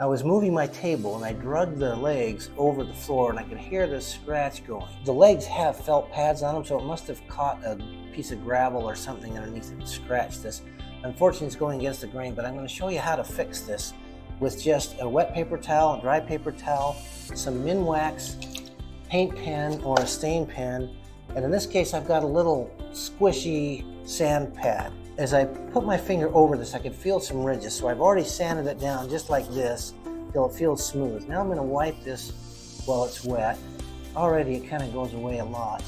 I was moving my table and I dragged the legs over the floor and I could hear the scratch going. The legs have felt pads on them, so it must have caught a piece of gravel or something underneath it and scratched this. Unfortunately, it's going against the grain, but I'm going to show you how to fix this with just a wet paper towel, a dry paper towel, some Minwax paint pen or a stain pen, and in this case I've got a little squishy sand pad. As I put my finger over this, I could feel some ridges, so I've already sanded it down just like this till it feels smooth. Now I'm going to wipe this while it's wet. Already it kind of goes away a lot.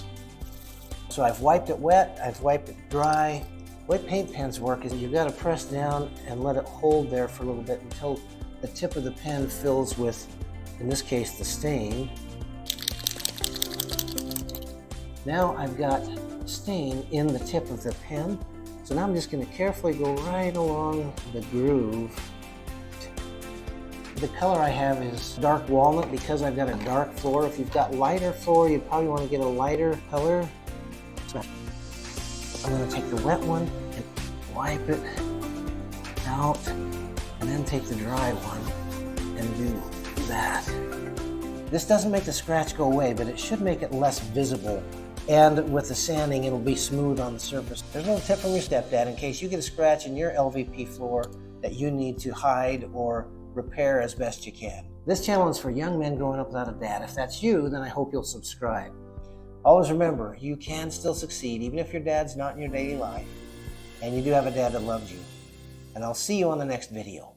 So I've wiped it wet, I've wiped it dry. The way paint pens work is you've got to press down and let it hold there for a little bit until the tip of the pen fills with, in this case, the stain. Now I've got stain in the tip of the pen. So now I'm just going to carefully go right along the groove. The color I have is dark walnut because I've got a dark floor. If you've got lighter floor, you probably want to get a lighter color. So I'm going to take the wet one and wipe it out, and then take the dry one and do that. This doesn't make the scratch go away, but it should make it less visible. And with the sanding, it'll be smooth on the surface. There's a little tip from your stepdad in case you get a scratch in your LVP floor that you need to hide or repair as best you can. This channel is for young men growing up without a dad. If that's you, then I hope you'll subscribe. Always remember, you can still succeed even if your dad's not in your daily life, and you do have a dad that loves you. And I'll see you on the next video.